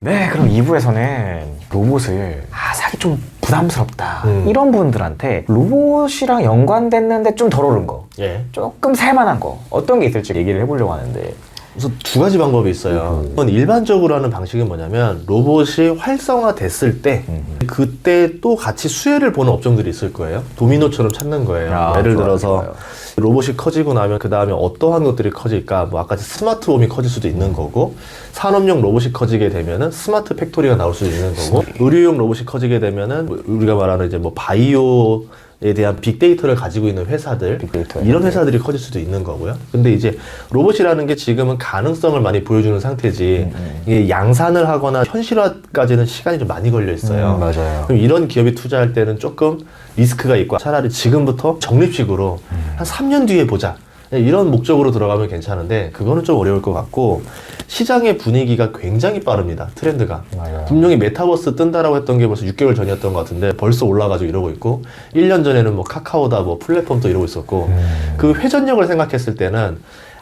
네, 그럼 2부에서는 로봇을 사기 좀 부담스럽다 이런 분들한테 로봇이랑 연관됐는데 좀 덜 오른 거, 예. 조금 살만한 거 어떤 게 있을지 얘기를 해보려고 하는데. 우선 두 가지 방법이 있어요. 일반적으로 하는 방식은 뭐냐면 로봇이 활성화됐을 때 그때 또 같이 수혜를 보는 업종들이 있을 거예요. 도미노처럼 찾는 거예요. 예를 들어서 로봇이 커지고 나면 그 다음에 어떠한 것들이 커질까? 뭐 아까 스마트홈이 커질 수도 있는 거고, 산업용 로봇이 커지게 되면은 스마트 팩토리가 나올 수도 있는 거고, 의료용 로봇이 커지게 되면은 우리가 말하는 이제 뭐 바이오에 대한 빅데이터를 가지고 있는 회사들, 이런 회사들이 커질 수도 있는 거고요. 근데 이제 로봇이라는 게 지금은 가능성을 많이 보여주는 상태지, 이게 양산을 하거나 현실화까지는 시간이 좀 많이 걸려 있어요. 맞아요. 그럼 이런 기업이 투자할 때는 조금 리스크가 있고, 차라리 지금부터 적립식으로 한 3년 뒤에 보자, 이런 목적으로 들어가면 괜찮은데, 그거는 좀 어려울 것 같고, 시장의 분위기가 굉장히 빠릅니다. 트렌드가. 맞아요. 분명히 메타버스 뜬다라고 했던 게 벌써 6개월 전이었던 것 같은데 벌써 올라가지고 이러고 있고, 1년 전에는 뭐 카카오다 뭐 플랫폼도 이러고 있었고, 그 회전력을 생각했을 때는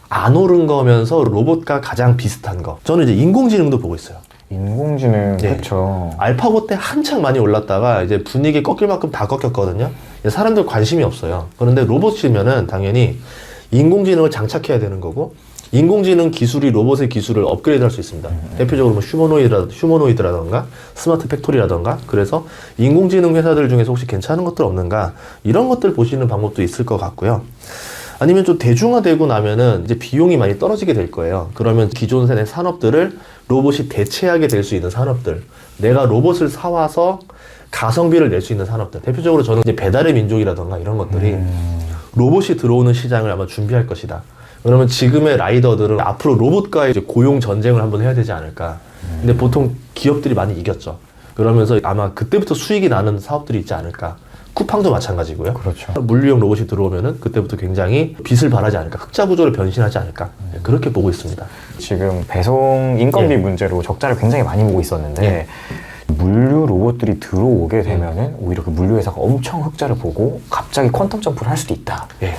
안 오른 거면서 로봇과 가장 비슷한 거, 저는 이제 인공지능도 보고 있어요. 인공지능, 네. 그렇죠. 알파고 때 한창 많이 올랐다가 이제 분위기 꺾일 만큼 다 꺾였거든요. 사람들 관심이 없어요. 그런데 로봇이면은 당연히 인공지능을 장착해야 되는 거고, 인공지능 기술이 로봇의 기술을 업그레이드 할 수 있습니다. 대표적으로 뭐 휴머노이드라던가 스마트 팩토리라던가. 그래서 인공지능 회사들 중에서 혹시 괜찮은 것들 없는가, 이런 것들 보시는 방법도 있을 것 같고요. 아니면 좀 대중화되고 나면은 이제 비용이 많이 떨어지게 될 거예요. 그러면 기존 세대 산업들을 로봇이 대체하게 될 수 있는 산업들, 내가 로봇을 사와서 가성비를 낼 수 있는 산업들, 대표적으로 저는 이제 배달의 민족이라던가 이런 것들이 로봇이 들어오는 시장을 아마 준비할 것이다. 그러면 지금의 라이더들은 앞으로 로봇과의 이제 고용 전쟁을 한번 해야 되지 않을까. 근데 보통 기업들이 많이 이겼죠. 그러면서 아마 그때부터 수익이 나는 사업들이 있지 않을까. 쿠팡도 마찬가지고요. 그렇죠. 물류용 로봇이 들어오면은 그때부터 굉장히 빚을 발하지 않을까, 흑자 구조로 변신하지 않을까, 그렇게 보고 있습니다. 지금 배송 인건비 문제로 적자를 굉장히 많이 보고 있었는데, 물류 로봇들이 들어오게 되면은 오히려 그 물류 회사가 엄청 흑자를 보고 갑자기 퀀텀 점프를 할 수도 있다. 예.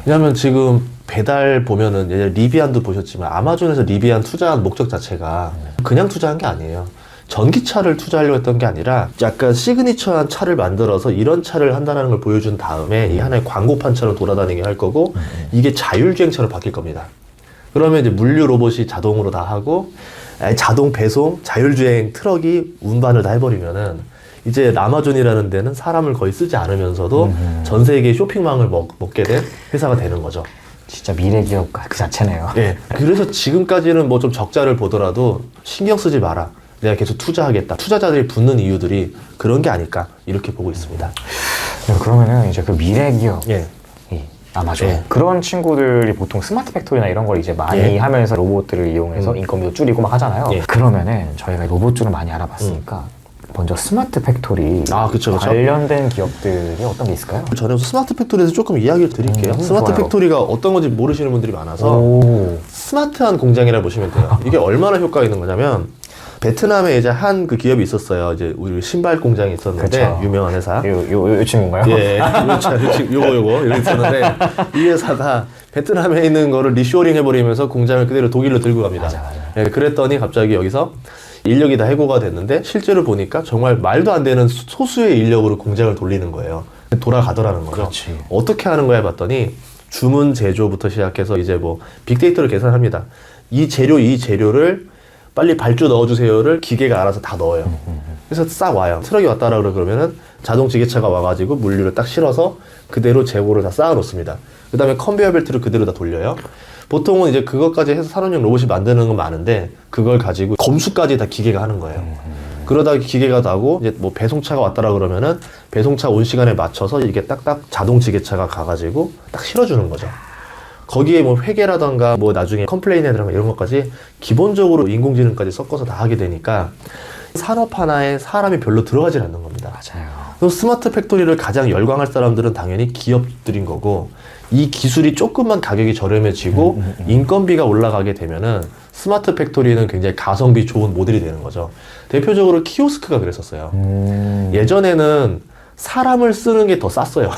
왜냐하면 지금 배달 보면은 예전에 리비안도 보셨지만, 아마존에서 리비안 투자한 목적 자체가 그냥 투자한 게 아니에요. 전기차를 투자하려고 했던 게 아니라 약간 시그니처한 차를 만들어서 이런 차를 한다는 걸 보여준 다음에 이 하나의 광고판처럼 돌아다니게 할 거고, 이게 자율주행차로 바뀔 겁니다. 그러면 이제 물류 로봇이 자동으로 다 하고, 자동 배송, 자율주행 트럭이 운반을 다 해버리면은 이제 아마존이라는 데는 사람을 거의 쓰지 않으면서도 전 세계 쇼핑망을 먹게 된 회사가 되는 거죠. 진짜 미래 기업 그 자체네요. 네. 그래서 지금까지는 뭐 좀 적자를 보더라도 신경 쓰지 마라, 내가 계속 투자하겠다, 투자자들이 붙는 이유들이 그런 게 아닐까, 이렇게 보고 있습니다. 네, 그러면은 이제 그 미래 기업, 예. 아마존, 예. 그런 친구들이 보통 스마트 팩토리나 이런 걸 이제 많이 하면서 로봇들을 이용해서 인건비도 줄이고 막 하잖아요. 예. 그러면은 저희가 로봇 쪽을 많이 알아봤으니까 먼저 스마트 팩토리 그쵸. 관련된 기업들이 어떤 게 있을까요? 저는 스마트 팩토리에서 조금 이야기를 드릴게요. 스마트 좋아요. 팩토리가 어떤 건지 모르시는 분들이 많아서 오. 스마트한 공장이라 보시면 돼요. 이게 얼마나 효과가 있는 거냐면, 베트남에 이제 한 그 기업이 있었어요. 이제 우리 신발 공장이 있었는데, 그쵸. 유명한 회사. 요 친구인가요? 예, 요거 이렇게 있었는데, 이 회사가 베트남에 있는 거를 리쇼링 해버리면서 공장을 그대로 독일로 들고 갑니다. 맞아. 예, 그랬더니 갑자기 여기서 인력이 다 해고가 됐는데, 실제로 보니까 정말 말도 안 되는 소수의 인력으로 공장을 돌리는 거예요. 돌아가더라는 거죠. 그렇지. 어떻게 하는 거야 봤더니, 주문 제조부터 시작해서 이제 뭐 빅데이터를 계산합니다. 이 재료를 빨리 발주 넣어주세요를 기계가 알아서 다 넣어요. 그래서 싹 와요. 트럭이 왔다라 그러면은 자동 지게차가 와가지고 물류를 딱 실어서 그대로 재고를 다 쌓아 놓습니다. 그 다음에 컨베이어 벨트를 그대로 다 돌려요. 보통은 이제 그것까지 해서 산업용 로봇이 만드는 건 많은데, 그걸 가지고 검수까지 다 기계가 하는 거예요. 그러다 기계가 나고, 이제 뭐 배송차가 왔다라 그러면은 배송차 온 시간에 맞춰서 이게 딱딱 자동 지게차가 가가지고 딱 실어주는 거죠. 거기에 뭐 회계라던가 뭐 나중에 컴플레인이라던가 이런 것까지 기본적으로 인공지능까지 섞어서 다 하게 되니까 산업 하나에 사람이 별로 들어가질 않는 겁니다. 맞아요. 그럼 스마트 팩토리를 가장 열광할 사람들은 당연히 기업들인 거고, 이 기술이 조금만 가격이 저렴해지고 인건비가 올라가게 되면은 스마트 팩토리는 굉장히 가성비 좋은 모델이 되는 거죠. 대표적으로 키오스크가 그랬었어요. 예전에는 사람을 쓰는 게 더 쌌어요.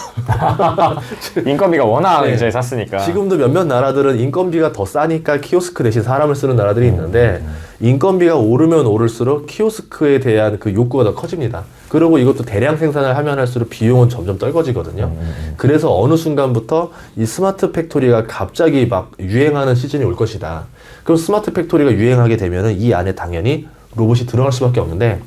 인건비가 워낙 네. 이제 쌌으니까. 지금도 몇몇 나라들은 인건비가 더 싸니까 키오스크 대신 사람을 쓰는 나라들이 있는데 인건비가 오르면 오를수록 키오스크에 대한 그 욕구가 더 커집니다. 그리고 이것도 대량 생산을 하면 할수록 비용은 점점 떨어지거든요. 그래서 어느 순간부터 이 스마트 팩토리가 갑자기 막 유행하는 시즌이 올 것이다. 그럼 스마트 팩토리가 유행하게 되면은 이 안에 당연히 로봇이 들어갈 수밖에 없는데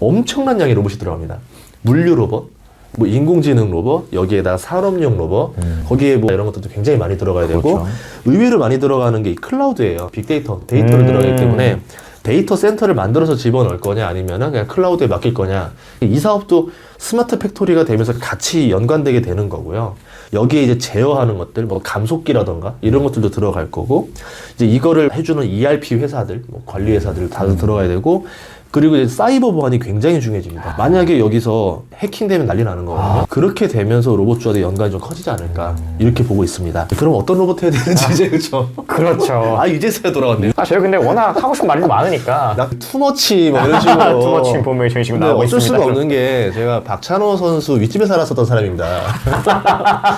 엄청난 양의 로봇이 들어갑니다. 물류 로봇, 뭐 인공지능 로봇, 여기에다가 산업용 로봇, 거기에 뭐 이런 것들도 굉장히 많이 들어가야 되고 그렇죠. 의외로 많이 들어가는 게 이 클라우드예요. 빅데이터, 데이터를 들어가기 때문에 데이터 센터를 만들어서 집어넣을 거냐 아니면은 그냥 클라우드에 맡길 거냐. 이 사업도 스마트 팩토리가 되면서 같이 연관되게 되는 거고요. 여기에 이제 제어하는 것들, 뭐 감속기라던가 이런 것들도 들어갈 거고, 이제 이거를 해주는 ERP 회사들, 뭐 관리 회사들 다 들어가야 되고, 그리고 이제 사이버 보안이 굉장히 중요해집니다. 만약에 여기서 해킹되면 난리 나는 거거든요. 그렇게 되면서 로봇주와도 연관이 좀 커지지 않을까 이렇게 보고 있습니다. 그럼 어떤 로봇 해야 되는지 이제 그렇죠. 그렇죠. 아 이제서야 돌아왔네요. 제가 근데 워낙 하고 싶은 말이 많으니까. 나 투머치 뭐 이런 식으로 투머치 인포메이션이 근데 나오고 어쩔 있습니다. 수가 없는 게 제가 박찬호 선수 윗집에 살았었던 사람입니다.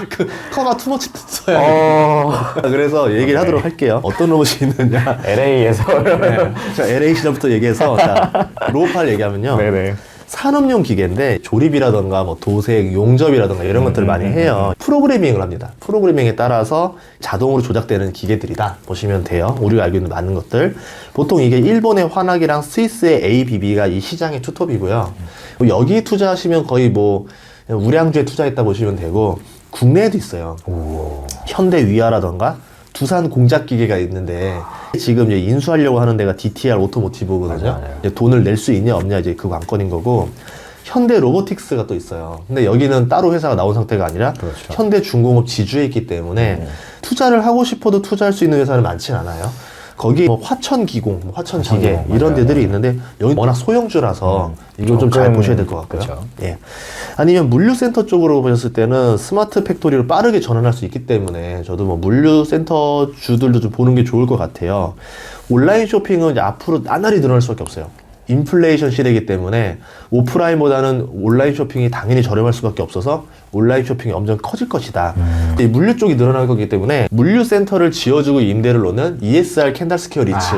그 커가 투머치 써야 그래서 얘기를 하도록 할게요. 어떤 로봇이 있느냐. LA에서. 네. 자, LA 시절부터 얘기해서 자, 로봇팔 얘기하면요. 네네. 산업용 기계인데 조립이라던가 뭐 도색, 용접이라던가 이런 것들을 많이 해요. 프로그래밍을 합니다. 프로그래밍에 따라서 자동으로 조작되는 기계들이다 보시면 돼요. 우리가 알고 있는 많은 것들. 보통 이게 일본의 화낙이랑 스위스의 ABB가 이 시장의 투톱이고요. 여기 투자하시면 거의 뭐 우량주에 투자했다 보시면 되고 국내에도 있어요. 현대 위아라던가 두산 공작기계가 있는데 지금 이제 인수하려고 하는 데가 DTR 오토모티브거든요. 맞아요. 이제 돈을 낼 수 있냐 없냐 이제 그 관건인 거고, 현대 로보틱스가 또 있어요. 근데 여기는 따로 회사가 나온 상태가 아니라 그렇죠. 현대 중공업 지주에 있기 때문에 투자를 하고 싶어도 투자할 수 있는 회사는 많진 않아요. 거기 뭐 화천기공, 뭐 화천기계 화천기공, 이런 맞아요. 데들이 있는데 여기 워낙 소형주라서 이거 좀 잘 조금, 보셔야 될 것 같고요. 그쵸. 예. 아니면 물류센터 쪽으로 보셨을 때는 스마트 팩토리로 빠르게 전환할 수 있기 때문에 저도 뭐 물류센터 주들도 좀 보는 게 좋을 것 같아요. 온라인 쇼핑은 이제 앞으로 나날이 늘어날 수밖에 없어요. 인플레이션 시대이기 때문에 오프라인보다는 온라인 쇼핑이 당연히 저렴할 수밖에 없어서 온라인 쇼핑이 엄청 커질 것이다. 이 물류 쪽이 늘어날 거기 때문에 물류센터를 지어주고 임대를 놓는 ESR 캔달스퀘어 리츠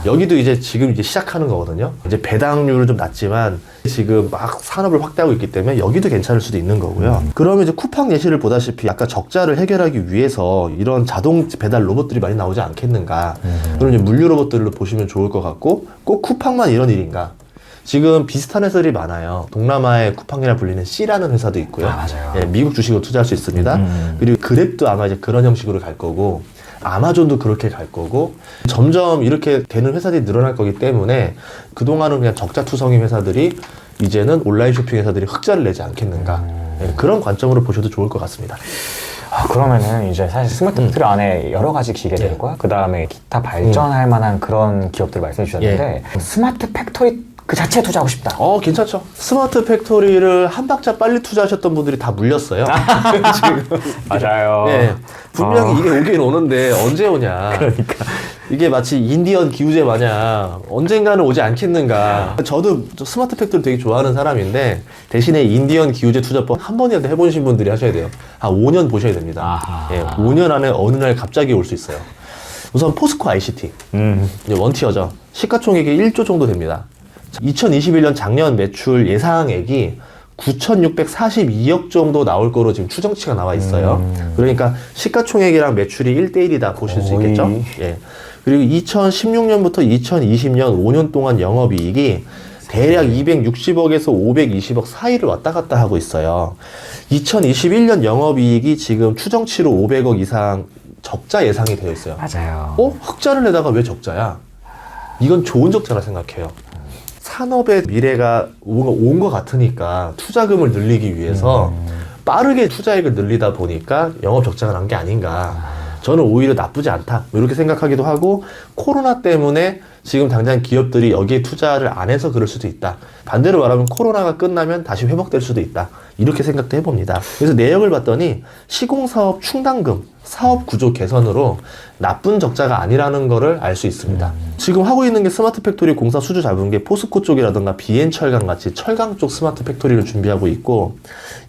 여기도 이제 지금 이제 시작하는 거거든요. 이제 배당률은 좀 낮지만 지금 막 산업을 확대하고 있기 때문에 여기도 괜찮을 수도 있는 거고요. 그러면 이제 쿠팡 예시를 보다시피 아까 적자를 해결하기 위해서 이런 자동 배달 로봇들이 많이 나오지 않겠는가. 그럼 이제 물류 로봇들로 보시면 좋을 것 같고, 꼭 쿠팡만 이런 일인가. 지금 비슷한 회사들이 많아요. 동남아의 쿠팡이라 불리는 C라는 회사도 있고요. 맞아요. 예, 미국 주식으로 투자할 수 있습니다. 그리고 그랩도 아마 이제 그런 형식으로 갈 거고, 아마존도 그렇게 갈 거고, 점점 이렇게 되는 회사들이 늘어날 거기 때문에 그동안은 그냥 적자투성이 회사들이 이제는 온라인 쇼핑 회사들이 흑자를 내지 않겠는가. 예, 그런 관점으로 보셔도 좋을 것 같습니다. 그러면은 이제 사실 스마트 팩토리 안에 여러 가지 기계들과 그 다음에 기타 발전할 만한 그런 기업들을 말씀해 주셨는데 스마트 팩토리 그 자체에 투자하고 싶다. 괜찮죠. 스마트 팩토리를 한 박자 빨리 투자하셨던 분들이 다 물렸어요. 지금. 맞아요. 예. 분명히 이게 오긴 오는데 언제 오냐. 그러니까. 이게 마치 인디언 기우제 마냥 언젠가는 오지 않겠는가. 저도 스마트 팩토리 되게 좋아하는 사람인데 대신에 인디언 기우제 투자법 한 번이라도 해보신 분들이 하셔야 돼요. 한 5년 보셔야 됩니다. 아하. 예, 5년 안에 어느 날 갑자기 올 수 있어요. 우선 포스코 ICT. 이제 원티어죠. 시가총액이 1조 정도 됩니다. 2021년 작년 매출 예상액이 9,642억 정도 나올 거로 지금 추정치가 나와 있어요. 그러니까 시가총액이랑 매출이 1대1이다 보실 수 거의. 있겠죠. 예. 그리고 2016년부터 2020년 5년 동안 영업이익이 대략 260억에서 520억 사이를 왔다 갔다 하고 있어요. 2021년 영업이익이 지금 추정치로 500억 이상 적자 예상이 되어 있어요. 맞아요. 흑자를 내다가 왜 적자야? 이건 좋은 적자라 생각해요. 산업의 미래가 온 것 같으니까 투자금을 늘리기 위해서 빠르게 투자액을 늘리다 보니까 영업 적자가 난 게 아닌가. 저는 오히려 나쁘지 않다. 이렇게 생각하기도 하고, 코로나 때문에 지금 당장 기업들이 여기에 투자를 안 해서 그럴 수도 있다. 반대로 말하면 코로나가 끝나면 다시 회복될 수도 있다. 이렇게 생각도 해봅니다. 그래서 내역을 봤더니 시공사업 충당금, 사업 구조 개선으로 나쁜 적자가 아니라는 거를 알 수 있습니다. 지금 하고 있는 게 스마트 팩토리 공사 수주 잡은 게 포스코 쪽이라던가 비엔철강 같이 철강 쪽 스마트 팩토리를 준비하고 있고,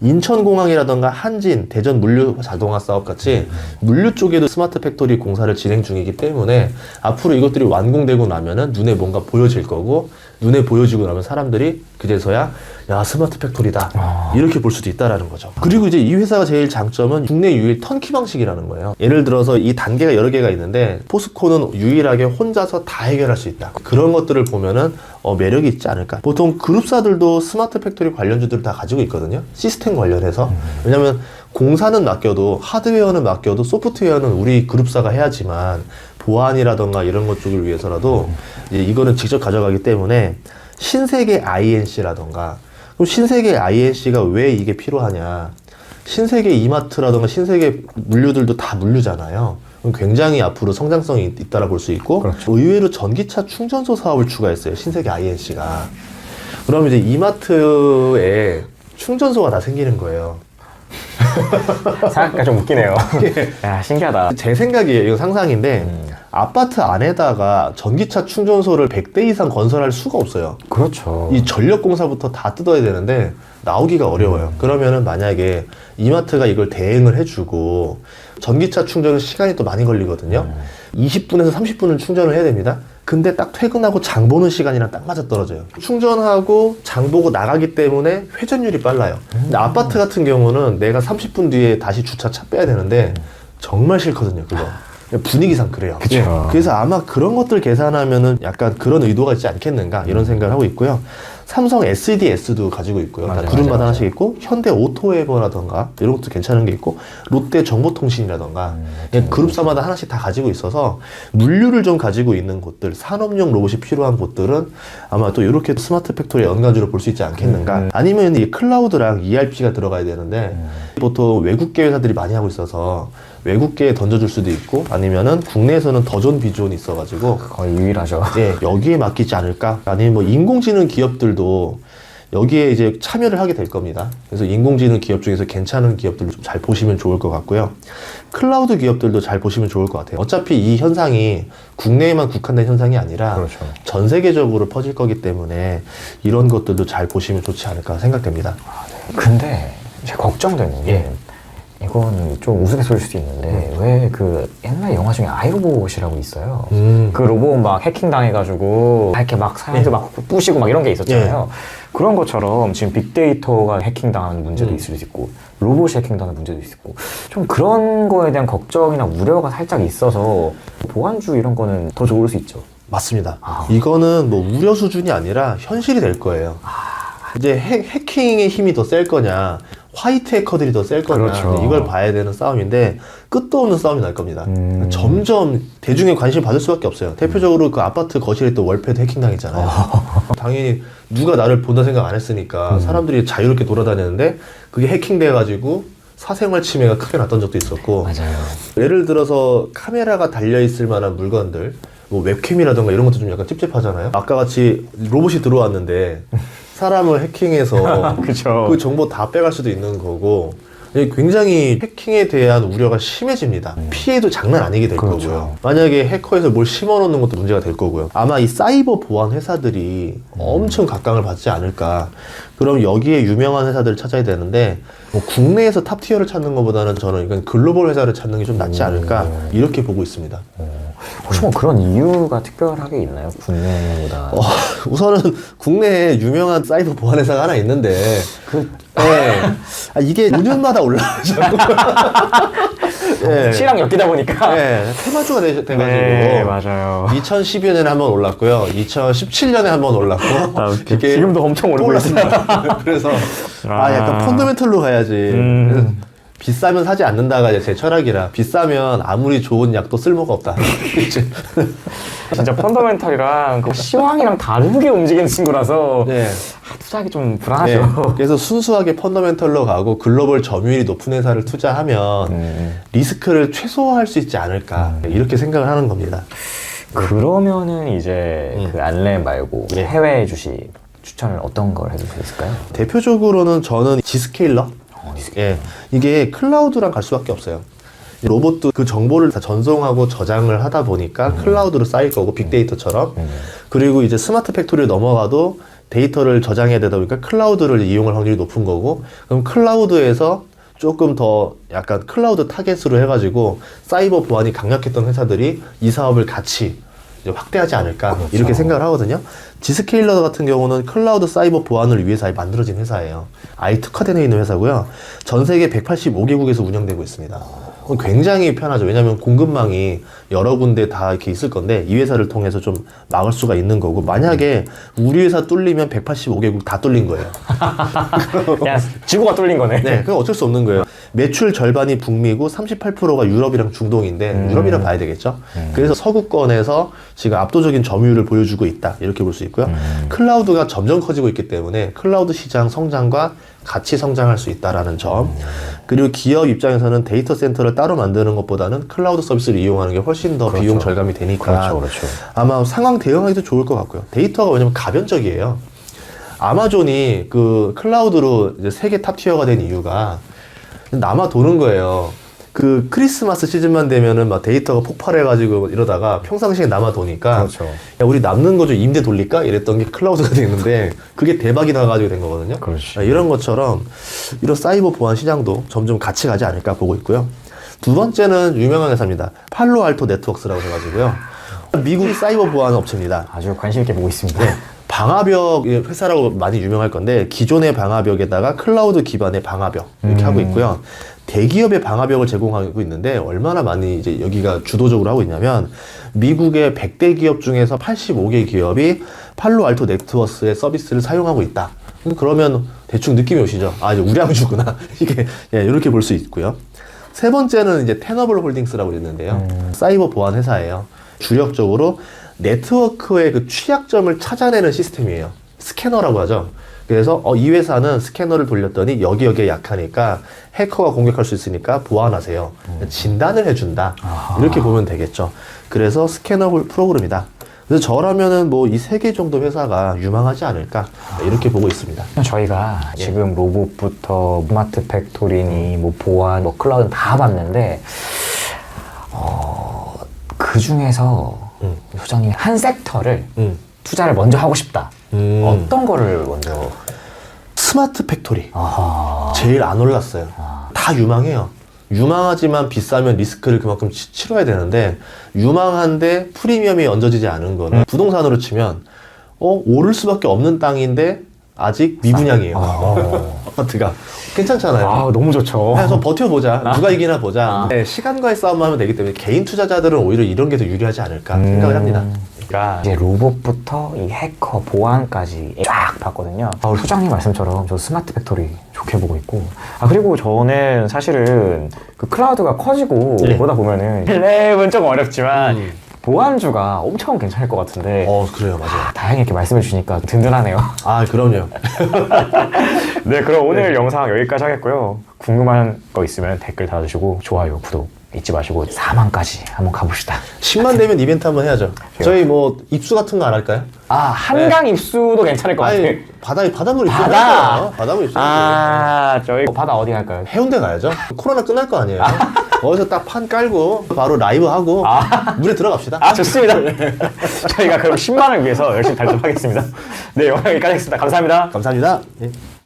인천공항이라던가 한진, 대전 물류 자동화 사업 같이 물류 쪽에도 스마트 팩토리 공사를 진행 중이기 때문에 앞으로 이것들이 완공되고 나면은 눈에 뭔가 보여질 거고, 눈에 보여지고 나면 사람들이 그제서야 야 스마트 팩토리다 이렇게 볼 수도 있다라는 거죠. 그리고 이제 이 회사가 제일 장점은 국내 유일 턴키 방식이라는 거예요. 예를 들어서 이 단계가 여러 개가 있는데 포스코는 유일하게 혼자서 다 해결할 수 있다. 그런 것들을 보면은 매력이 있지 않을까. 보통 그룹사들도 스마트 팩토리 관련주들을 다 가지고 있거든요. 시스템 관련해서. 왜냐면 공사는 맡겨도, 하드웨어는 맡겨도, 소프트웨어는 우리 그룹사가 해야지만 보안이라던가 이런 것 쪽을 위해서라도 이제 이거는 직접 가져가기 때문에 신세계 INC라던가, 그럼 신세계 INC가 왜 이게 필요하냐. 신세계 이마트라던가 신세계 물류들도 다 물류잖아요. 그럼 굉장히 앞으로 성장성이 있다라 볼 수 있고, 그렇죠. 의외로 전기차 충전소 사업을 추가했어요. 신세계 INC가. 그럼 이제 이마트에 충전소가 다 생기는 거예요. 생각가 좀 웃기네요. 야, 신기하다. 제 생각이에요. 이거 상상인데 아파트 안에다가 전기차 충전소를 100대 이상 건설할 수가 없어요. 그렇죠. 이 전력공사부터 다 뜯어야 되는데 나오기가 어려워요. 그러면은 만약에 이마트가 이걸 대행을 해주고, 전기차 충전은 시간이 또 많이 걸리거든요. 20분에서 30분을 충전을 해야 됩니다. 근데 딱 퇴근하고 장 보는 시간이랑 딱 맞아 떨어져요. 충전하고 장 보고 나가기 때문에 회전율이 빨라요. 근데 아파트 같은 경우는 내가 30분 뒤에 다시 주차 차 빼야 되는데 정말 싫거든요, 그거. 분위기상 그래요. 그쵸. 그래서 아마 그런 것들 계산하면은 약간 그런 의도가 있지 않겠는가 이런 생각을 하고 있고요. 삼성 SDS도 가지고 있고요. 맞아요, 그룹마다 맞아요. 하나씩 있고, 현대 오토웨버라던가 이런 것도 괜찮은 게 있고, 롯데 정보통신이라던가 그룹사마다 하나씩 다 가지고 있어서 물류를 좀 가지고 있는 곳들, 산업용 로봇이 필요한 곳들은 아마 또 이렇게 스마트 팩토리의 연관주로 볼 수 있지 않겠는가. 아니면 이 클라우드랑 ERP가 들어가야 되는데 보통 외국계 회사들이 많이 하고 있어서 외국계에 던져줄 수도 있고, 아니면은 국내에서는 더 좋은 비전이 있어가지고 거의 유일하죠. 예, 여기에 맡기지 않을까? 아니면 뭐 인공지능 기업들도 여기에 이제 참여를 하게 될 겁니다. 그래서 인공지능 기업 중에서 괜찮은 기업들을 좀 잘 보시면 좋을 것 같고요. 클라우드 기업들도 잘 보시면 좋을 것 같아요. 어차피 이 현상이 국내에만 국한된 현상이 아니라 그렇죠. 전 세계적으로 퍼질 거기 때문에 이런 것들도 잘 보시면 좋지 않을까 생각됩니다. 근데 제가 걱정되는 게, 이건 좀 우스갯소리일 수도 있는데 왜 그 옛날 영화 중에 아이로봇이라고 있어요. 그 로봇 막 해킹 당해가지고 이렇게 막 사람들 막 부시고 막 이런 게 있었잖아요. 그런 것처럼 지금 빅데이터가 해킹 당하는 문제도 있을 수 있고, 로봇이 해킹 당하는 문제도 있고, 좀 그런 거에 대한 걱정이나 우려가 살짝 있어서 보안주 이런 거는 더 좋을 수 있죠. 맞습니다. 이거는 뭐 우려 수준이 아니라 현실이 될 거예요. 이제 해킹의 힘이 더 셀 거냐, 화이트 해커들이 더 셀 거냐, 그렇죠. 이걸 봐야 되는 싸움인데 끝도 없는 싸움이 날 겁니다. 점점 대중의 관심을 받을 수밖에 없어요. 대표적으로 그 아파트 거실에 또 월패드 해킹 당했잖아요. 당연히 누가 나를 본다 생각 안 했으니까 사람들이 자유롭게 돌아다녔는데 그게 해킹돼가지고 사생활 침해가 크게 났던 적도 있었고, 맞아요. 예를 들어서 카메라가 달려있을 만한 물건들, 뭐 웹캠이라던가 이런 것도 좀 약간 찝찝하잖아요. 아까 같이 로봇이 들어왔는데 사람을 해킹해서 그쵸. 그 정보 다 빼갈 수도 있는 거고, 굉장히 해킹에 대한 우려가 심해집니다. 피해도 장난 아니게 될 그렇죠. 거고요. 만약에 해커에서 뭘 심어놓는 것도 문제가 될 거고요. 아마 이 사이버 보안 회사들이 엄청 각광을 받지 않을까. 그럼 여기에 유명한 회사들을 찾아야 되는데, 뭐 국내에서 탑티어를 찾는 것보다는 저는 이건 글로벌 회사를 찾는 게 좀 낫지 않을까, 이렇게 보고 있습니다. 혹시 뭐 그런 이유가 특별하게 있나요? 국내보다. 우선은 국내에 유명한 사이버 보안 회사가 하나 있는데, 이게 5년마다 올라가죠. 시랑 엮이다 보니까. 테마주가 돼가지고. 네, 맞아요. 2012년에 한번 올랐고요. 2017년에 한번 올랐고. 이게 지금도 엄청 오르고 올랐습니다. 그래서, 약간 펀더멘털로 가야지. 그래서 비싸면 사지 않는다가 제 철학이라, 비싸면 아무리 좋은 약도 쓸모가 없다. 진짜 펀더멘털이랑 그 시황이랑 다르게 움직이는 친구라서 투자하기 좀 불안하죠. 그래서 순수하게 펀더멘털로 가고 글로벌 점유율이 높은 회사를 투자하면 리스크를 최소화할 수 있지 않을까, 이렇게 생각을 하는 겁니다. 그러면은 이제 그 안랩 말고 해외 주식 추천을 어떤 걸 해줄 수 있을까요? 대표적으로는 저는 지스케일러. 이게 클라우드랑 갈 수밖에 없어요. 로봇도 그 정보를 다 전송하고 저장을 하다 보니까 클라우드로 쌓일 거고 빅데이터처럼. 그리고 이제 스마트 팩토리로 넘어가도 데이터를 저장해야 되다 보니까 클라우드를 이용할 확률이 높은 거고, 그럼 클라우드에서 조금 더 약간 클라우드 타겟으로 해가지고 사이버 보안이 강력했던 회사들이 이 사업을 같이 이제 확대하지 않을까, 그렇죠. 이렇게 생각을 하거든요. 지스케일러 같은 경우는 클라우드 사이버 보안을 위해서 만들어진 회사예요. 아예 특화되어 있는 회사고요. 전 세계 185개국에서 운영되고 있습니다. 굉장히 편하죠. 왜냐하면 공급망이 여러 군데 다 이렇게 있을 건데 이 회사를 통해서 좀 막을 수가 있는 거고, 만약에 우리 회사 뚫리면 185개국 다 뚫린 거예요. 야, 지구가 뚫린 거네. 네, 그건 어쩔 수 없는 거예요. 매출 절반이 북미고 38%가 유럽이랑 중동인데 유럽이라 봐야 되겠죠. 그래서 서구권에서 지금 압도적인 점유율을 보여주고 있다, 이렇게 볼 수 있고요. 클라우드가 점점 커지고 있기 때문에 클라우드 시장 성장과 같이 성장할 수 있다라는 점. 그리고 기업 입장에서는 데이터 센터를 따로 만드는 것보다는 클라우드 서비스를 이용하는 게 훨씬 더 그렇죠. 비용 절감이 되니까 그렇죠. 아마 상황 대응하기도 좋을 것 같고요. 데이터가 왜냐면 가변적이에요. 아마존이 그 클라우드로 이제 세계 탑티어가 된 이유가 남아 도는 거예요. 그 크리스마스 시즌만 되면은 막 데이터가 폭발해가지고 이러다가 평상시에 남아 도니까, 그렇죠. 야, 우리 남는 거 좀 임대 돌릴까? 이랬던 게 클라우드가 되는데 그게 대박이 나가지고 된 거거든요. 그렇지. 이런 것처럼 이런 사이버 보안 시장도 점점 같이 가지 않을까 보고 있고요. 두 번째는 유명한 회사입니다. 팔로알토 네트워크스라고 해가지고요. 미국 사이버 보안 업체입니다. 아주 관심 있게 보고 있습니다. 네. 방화벽 회사라고 많이 유명할 건데, 기존의 방화벽에다가 클라우드 기반의 방화벽 이렇게 하고 있고요. 대기업의 방화벽을 제공하고 있는데 얼마나 많이 이제 여기가 주도적으로 하고 있냐면, 미국의 100대 기업 중에서 85개 기업이 팔로알토 네트워크스의 서비스를 사용하고 있다. 그러면 대충 느낌이 오시죠? 아, 이제 우량주구나. 이게, 예, 이렇게 볼 수 있고요. 세 번째는 이제 테너블 홀딩스라고 있는데요. 사이버 보안 회사예요. 주력적으로 네트워크의 그 취약점을 찾아내는 시스템이에요. 스캐너라고 하죠. 그래서 이 회사는 스캐너를 돌렸더니 여기에 약하니까 해커가 공격할 수 있으니까 보완하세요. 진단을 해준다. 이렇게 보면 되겠죠. 그래서 스캐너 프로그램이다. 그래서 저라면은 뭐 이 세 개 정도 회사가 유망하지 않을까, 이렇게 보고 있습니다. 저희가 지금 로봇부터 스마트 팩토리니 뭐 보안, 뭐 클라우드 다 봤는데 그 중에서 소장님이 한 섹터를 투자를 먼저 하고 싶다. 어떤 거를 먼저? 스마트 팩토리. 아하. 제일 안 올랐어요. 다 유망해요. 유망하지만 비싸면 리스크를 그만큼 치러야 되는데, 유망한데 프리미엄이 얹어지지 않은 거는 부동산으로 치면 오를 수밖에 없는 땅인데 아직 미분양이에요. 아파트가 괜찮잖아요. 아, 너무 좋죠. 그래서 버텨보자. 누가 이기나 보자. 네, 시간과의 싸움을 하면 되기 때문에 개인 투자자들은 오히려 이런 게 더 유리하지 않을까 생각을 합니다. 그러니까 이제 로봇부터 이 해커, 보안까지 쫙 봤거든요. 소장님 말씀처럼 저 스마트 팩토리 좋게 보고 있고, 그리고 저는 사실은 그 클라우드가 커지고 보다 보면은 랩은 조금 어렵지만 보안주가 엄청 괜찮을 것 같은데. 그래요. 맞아요. 다행히 이렇게 말씀해 주시니까 든든하네요. 그럼요. 네, 그럼 오늘 영상 여기까지 하겠고요. 궁금한 거 있으면 댓글 달아주시고 좋아요, 구독 잊지 마시고 4만까지 한번 가봅시다. 10만 되면 이벤트 한번 해야죠. 저희 뭐 입수 같은 거 안 할까요? 한강 입수도 괜찮을 것 같아요. 바닷물 입수. 바다? 바닷물 입수. 저희 바다 어디 갈까요? 해운대 가야죠. 코로나 끝날 거 아니에요. 거기서 딱 판 깔고 바로 라이브 하고 물에 들어갑시다. 좋습니다. 저희가 그럼 10만을 위해서 열심히 달도록 하겠습니다. 네, 영상 여기까지 하겠습니다. 감사합니다. 감사합니다. 네.